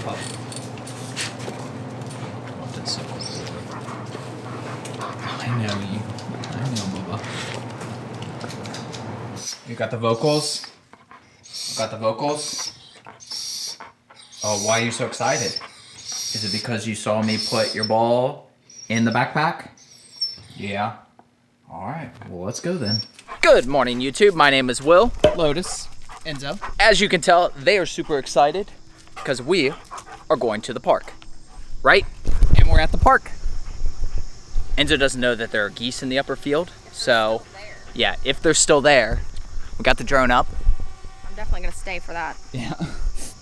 pup. Lotus. I know you. I know, Bubba. You got the vocals? Got the vocals? Oh, why are you so excited? Is it because you saw me put your ball in the backpack? Yeah. All right, well, let's go then. Good morning, YouTube. My name is Will. Lotus. Enzo. As you can tell, they are super excited because we are going to the park, right? And we're at the park. Enzo doesn't know that there are geese in the upper field, so yeah, if they're still there, we got the drone up. I'm definitely gonna stay for that. Yeah.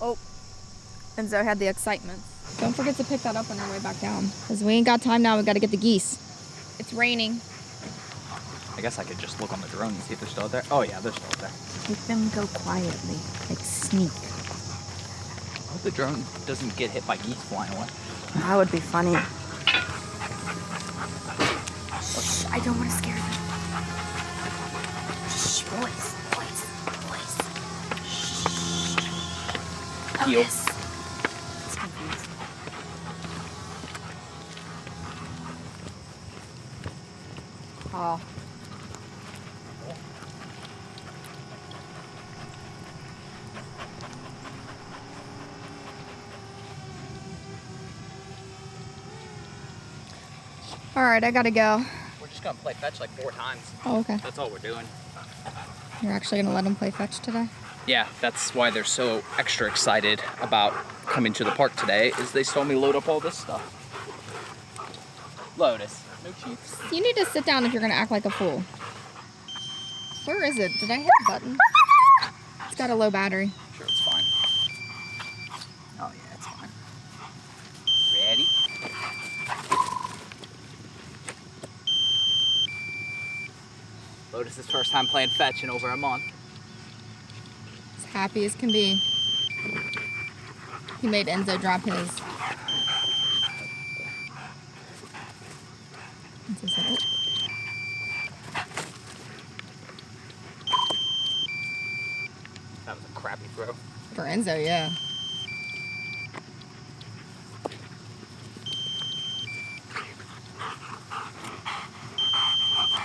Oh, Enzo had the excitement. Don't forget to pick that up on our way back down, because we ain't got time now. We got to get the geese. It's raining. I guess I could just look on the drone and see if they're still out there. Oh yeah, they're still out there. Make them go quietly, like sneak. I hope the drone doesn't get hit by geese flying away. That would be funny. Shh, I don't want to scare them. Shh, boys. Shh. Heel. Lotus. It's confusing. Oh. All right, I gotta go. We're just gonna play fetch like 4 times. Oh, okay. That's all we're doing. You're actually gonna let them play fetch today? Yeah, that's why they're so extra excited about coming to the park today, is they saw me load up all this stuff. Lotus, no chiefs. You need to sit down if you're gonna act like a fool. Where is it? Did I hit the button? It's got a low battery. Sure, it's fine. Oh yeah, it's fine. Ready? Lotus's first time playing fetch in over a month. As happy as can be. He made Enzo drop his. Enzo said, oh. That was a crappy throw. For Enzo, yeah.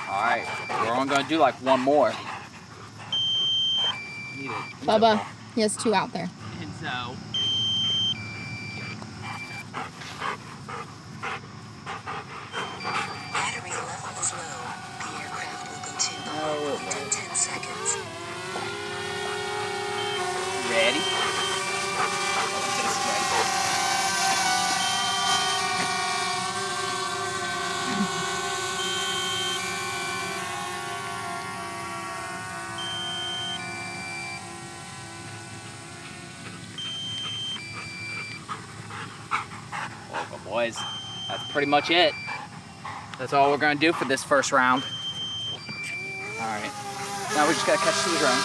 Alright, we're only gonna do like one more. Bubba, he has 2 out there. Enzo. Battery level is low. The aircraft will go to in 10 seconds. Ready? Welcome, boys. That's pretty much it. That's all we're gonna do for this first round. All right. Now we just gotta catch to the drone.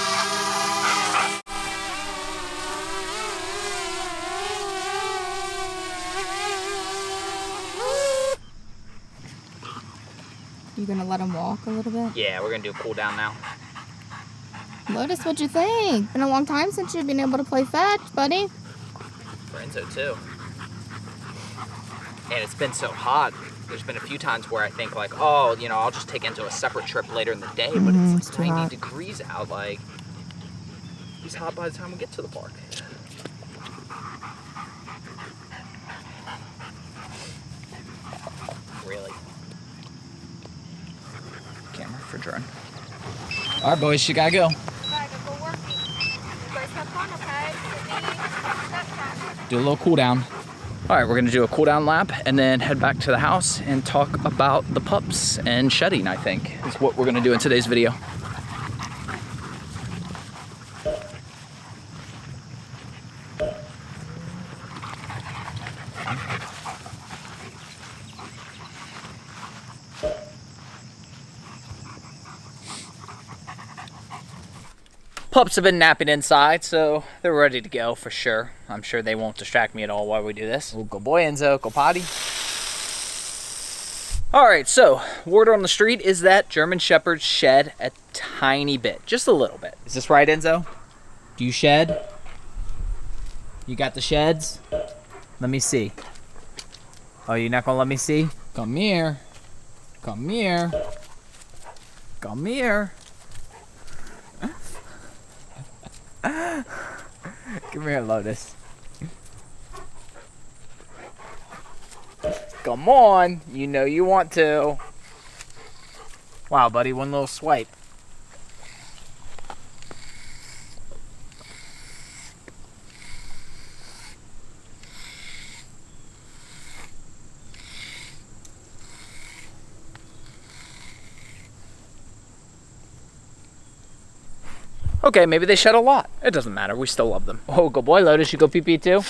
You gonna let him walk a little bit? Yeah, we're gonna do a cool down now. Lotus, what'd you think? Been a long time since you've been able to play fetch, buddy. For Enzo too. And it's been so hot. There's been a few times where I think like, oh, you know, I'll just take Enzo a separate trip later in the day, but it's too 90 hot. degrees out. Like, he's hot by the time we get to the park. Really? Camera for drone. All right, boys, you gotta go. Do a little cool down. All right, we're gonna do a cool down lap and then head back to the house and talk about the pups and shedding, I think, is what we're gonna do in today's video. Pups have been napping inside, so they're ready to go for sure. I'm sure they won't distract me at all while we do this. Oh, good boy, Enzo, go potty. All right, so word on the street is that German Shepherds shed a tiny bit, just a little bit. Is this right, Enzo? Do you shed? You got the sheds? Let me see. Oh, you're not gonna let me see? Come here. Come here. Come here. Come here, Lotus. Come on. You know you want to. Wow, buddy, one little swipe. Okay, maybe they shed a lot. It doesn't matter. We still love them. Oh, good boy, Lotus. You go pee-pee too?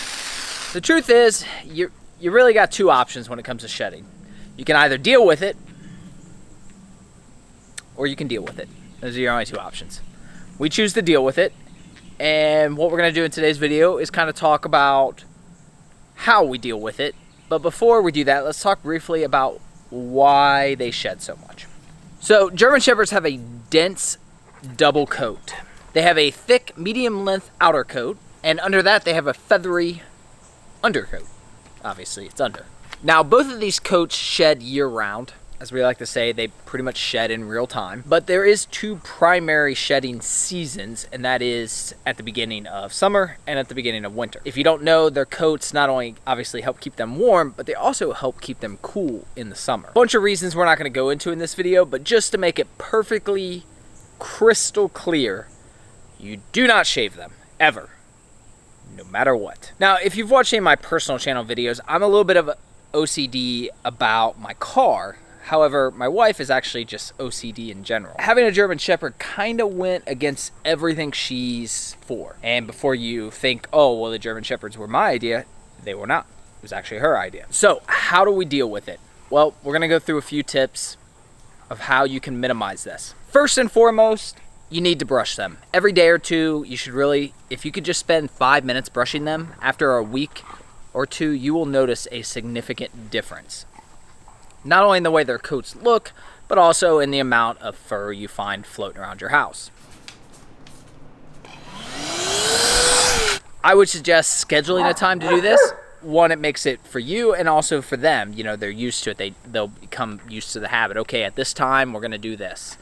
The truth is, you really got two options when it comes to shedding. You can either deal with it, or you can deal with it. Those are your only two options. We choose to deal with it, and what we're going to do in today's video is kind of talk about how we deal with it. But before we do that, let's talk briefly about why they shed so much. So, German Shepherds have a dense double coat. They have a thick, medium-length outer coat, and under that they have a feathery undercoat. Obviously, it's under. Now, both of these coats shed year-round. As we like to say, they pretty much shed in real time. But there is two primary shedding seasons, and that is at the beginning of summer and at the beginning of winter. If you don't know, their coats not only obviously help keep them warm, but they also help keep them cool in the summer. A bunch of reasons we're not going to go into in this video, but just to make it perfectly crystal clear, you do not shave them, ever, no matter what. Now, if you've watched any of my personal channel videos, I'm a little bit of OCD about my car. However, my wife is actually just OCD in general. Having a German Shepherd kind of went against everything she's for. And before you think, oh, well, the German Shepherds were my idea, they were not. It was actually her idea. So, how do we deal with it? Well, we're gonna go through a few tips of how you can minimize this. First and foremost, you need to brush them. Every day or two, you should really, if you could just spend 5 minutes brushing them, after a week or two, you will notice a significant difference. Not only in the way their coats look, but also in the amount of fur you find floating around your house. I would suggest scheduling a time to do this. One, it makes it for you and also for them. You know, they're used to it. They'll become used to the habit. Okay, at this time, we're gonna do this.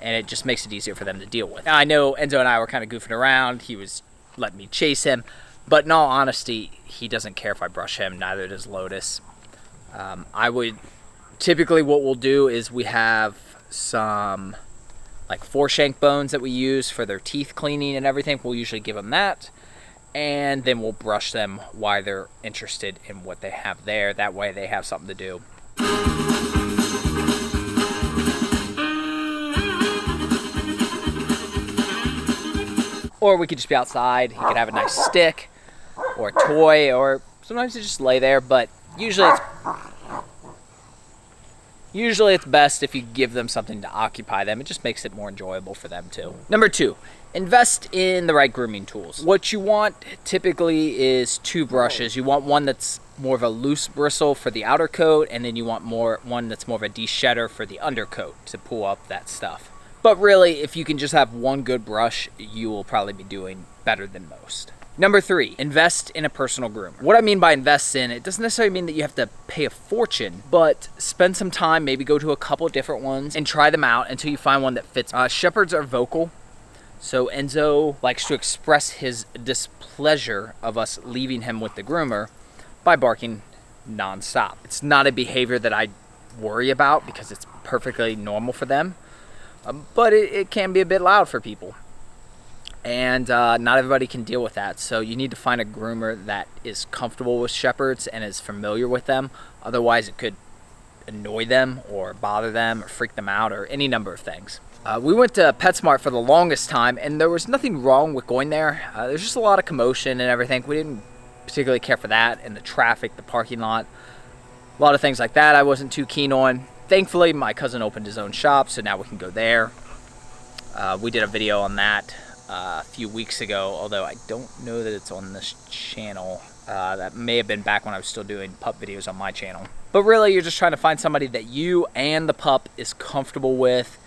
And it just makes it easier for them to deal with. Now, I know Enzo and I were kind of goofing around. He was letting me chase him. But in all honesty, he doesn't care if I brush him. Neither does Lotus. Typically what we'll do is we have some like foreshank bones that we use for their teeth cleaning and everything. We'll usually give them that. And then we'll brush them while they're interested in what they have there. That way they have something to do. Or we could just be outside. He could have a nice stick or a toy, or sometimes they just lay there, but usually it's best if you give them something to occupy them. It just makes it more enjoyable for them too. Number two, invest in the right grooming tools. What you want typically is two brushes. You want one that's more of a loose bristle for the outer coat, and then you want one that's more of a de-shedder for the undercoat to pull up that stuff. But really, if you can just have one good brush, you will probably be doing better than most. Number three, invest in a personal groomer. What I mean by invest in, it doesn't necessarily mean that you have to pay a fortune, but spend some time, maybe go to a couple different ones and try them out until you find one that fits. Shepherds are vocal, so Enzo likes to express his displeasure of us leaving him with the groomer by barking nonstop. It's not a behavior that I worry about because it's perfectly normal for them. But it can be a bit loud for people, and not everybody can deal with that. So you need to find a groomer that is comfortable with shepherds and is familiar with them. Otherwise, it could annoy them or bother them or freak them out or any number of things. We went to PetSmart for the longest time, and there was nothing wrong with going there. There's just a lot of commotion and everything. We didn't particularly care for that, and the traffic, the parking lot, a lot of things like that I wasn't too keen on. Thankfully, my cousin opened his own shop, so now we can go there. We did a video on that a few weeks ago, although I don't know that it's on this channel. That may have been back when I was still doing pup videos on my channel. But really, you're just trying to find somebody that you and the pup is comfortable with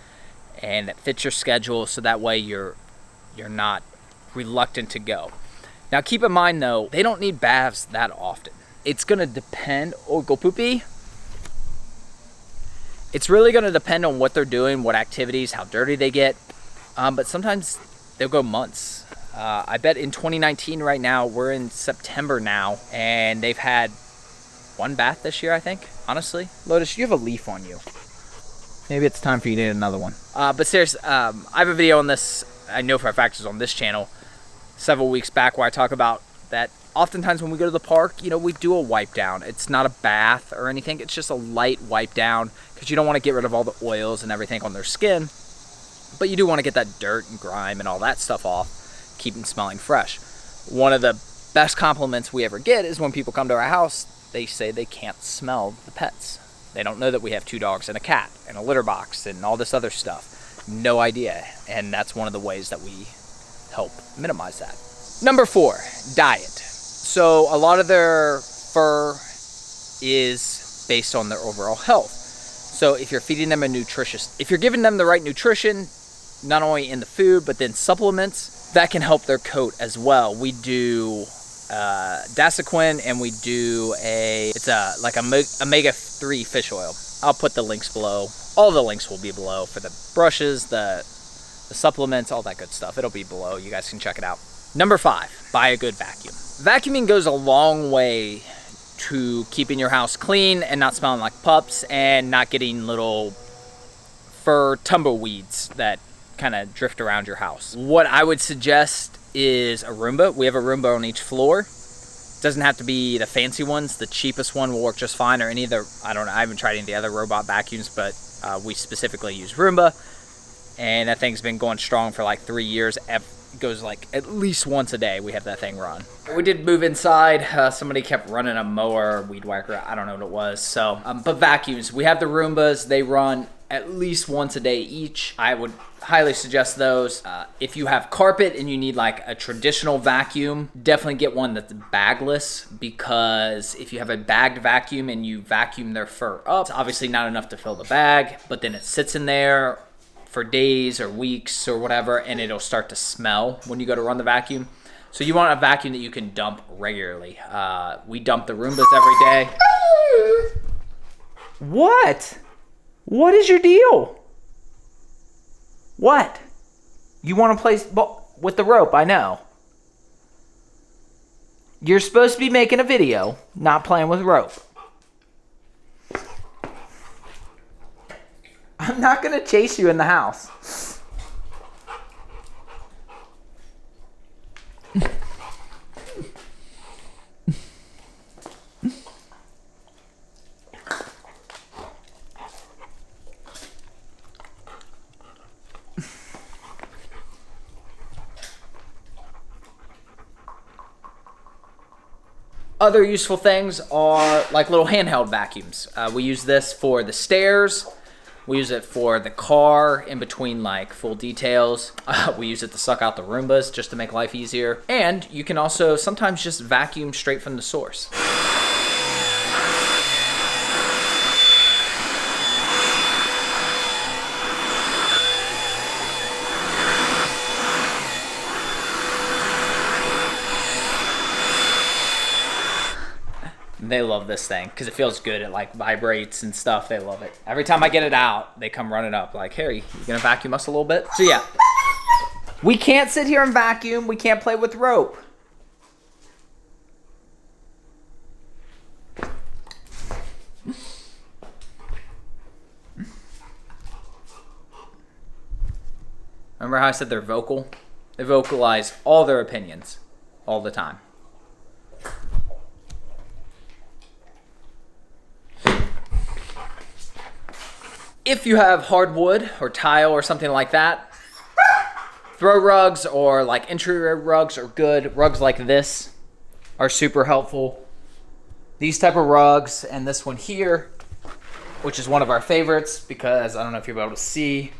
and that fits your schedule, so that way you're not reluctant to go. Now, keep in mind, though, they don't need baths that often. it's going to depend. Oh, go poopy. It's really going to depend on what they're doing, what activities, how dirty they get. But sometimes they'll go months. I bet in 2019 right now, we're in September now, and they've had 1 bath this year, I think, honestly. Lotus, you have a leaf on you. Maybe it's time for you to get another one. But seriously, I have a video on this, I know for a fact it's on this channel, several weeks back, where I talk about that oftentimes when we go to the park, you know, we do a wipe down. It's not a bath or anything. It's just a light wipe down because you don't want to get rid of all the oils and everything on their skin. But you do want to get that dirt and grime and all that stuff off, keep them smelling fresh. One of the best compliments we ever get is when people come to our house, they say they can't smell the pets. They don't know that we have 2 dogs and a cat and a litter box and all this other stuff. No idea. And that's one of the ways that we help minimize that. Number 4, diet. So a lot of their fur is based on their overall health. So if you're feeding them if you're giving them the right nutrition, not only in the food, but then supplements, that can help their coat as well. We do Dasequin, and we do like omega-3 fish oil. I'll put the links below. All the links will be below for the brushes, the supplements, all that good stuff. It'll be below. You guys can check it out. Number 5, buy a good vacuum. Vacuuming goes a long way to keeping your house clean and not smelling like pups and not getting little fur tumbleweeds that kind of drift around your house. What I would suggest is a Roomba. We have a Roomba on each floor. It doesn't have to be the fancy ones. The cheapest one will work just fine, or any of the, I haven't tried any of the other robot vacuums, but we specifically use Roomba. And that thing's been going strong for like 3 years. It goes like at least once a day we have that thing run. We did move inside. Somebody kept running a mower, weed whacker, I don't know what it was. So, but vacuums, we have the Roombas. They run at least once a day each. I would highly suggest those. If you have carpet and you need like a traditional vacuum, definitely get one that's bagless, because if you have a bagged vacuum and you vacuum their fur up, it's obviously not enough to fill the bag, but then it sits in there for days or weeks or whatever, and it'll start to smell when you go to run the vacuum. So you want a vacuum that you can dump regularly. We dump the Roombas every day. What? What is your deal? What? You want to play with the rope, I know. You're supposed to be making a video, not playing with rope. I'm not going to chase you in the house. Other useful things are like little handheld vacuums. We use this for the stairs. We use it for the car in between like full details. We use it to suck out the Roombas just to make life easier. And you can also sometimes just vacuum straight from the source. They love this thing because it feels good. It like vibrates and stuff. They love it. Every time I get it out, they come running up like, Harry, you gonna vacuum us a little bit? So yeah, we can't sit here and vacuum. We can't play with rope. Remember how I said they're vocal? They vocalize all their opinions all the time. If you have hardwood or tile or something like that, throw rugs or like interior rugs are good. Rugs like this are super helpful. These type of rugs and this one here, which is one of our favorites because I don't know if you'll be able to see,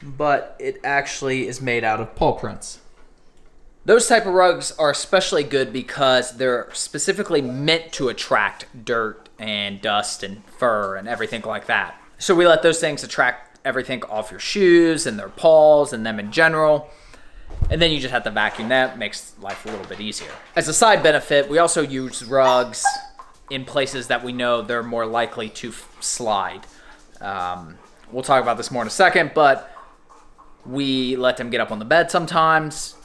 but it actually is made out of paw prints. Those type of rugs are especially good because they're specifically meant to attract dirt and dust and fur and everything like that. So we let those things attract everything off your shoes and their paws and them in general. And then you just have to vacuum that, makes life a little bit easier. As a side benefit, we also use rugs in places that we know they're more likely to slide. We'll talk about this more in a second, but we let them get up on the bed sometimes.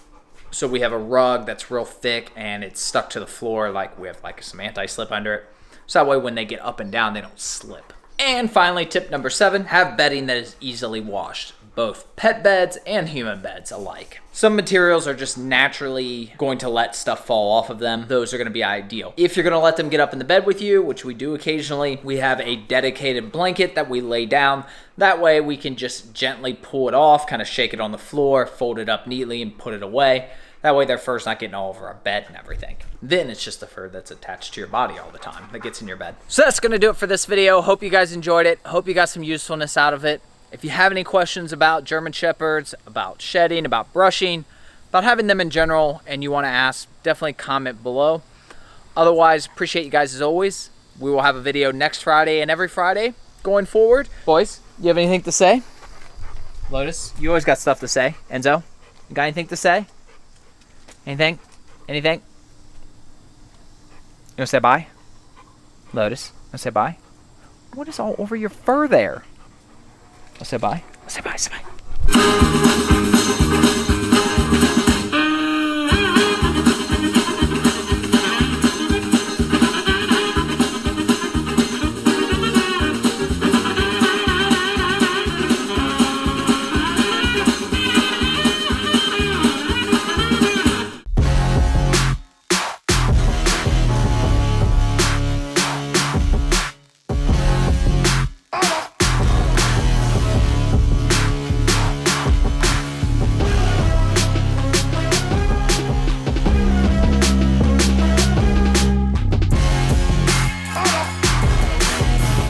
So we have a rug that's real thick and it's stuck to the floor, like we have like some anti-slip under it. So that way when they get up and down, they don't slip. And finally, tip number 7, have bedding that is easily washed. Both pet beds and human beds alike. Some materials are just naturally going to let stuff fall off of them. Those are going to be ideal. If you're going to let them get up in the bed with you, which we do occasionally, we have a dedicated blanket that we lay down. That way we can just gently pull it off, kind of shake it on the floor, fold it up neatly and put it away. That way their fur's not getting all over our bed and everything. Then it's just the fur that's attached to your body all the time that gets in your bed. So that's going to do it for this video. Hope you guys enjoyed it. Hope you got some usefulness out of it. If you have any questions about German Shepherds, about shedding, about brushing, about having them in general, and you want to ask, definitely comment below. Otherwise, appreciate you guys as always. We will have a video next Friday and every Friday going forward. Boys, you have anything to say? Lotus, you always got stuff to say. Enzo, you got anything to say? Anything? Anything? You want to say bye? Lotus, you want to say bye? What is all over your fur there? I'll say bye. I'll say bye. Say bye.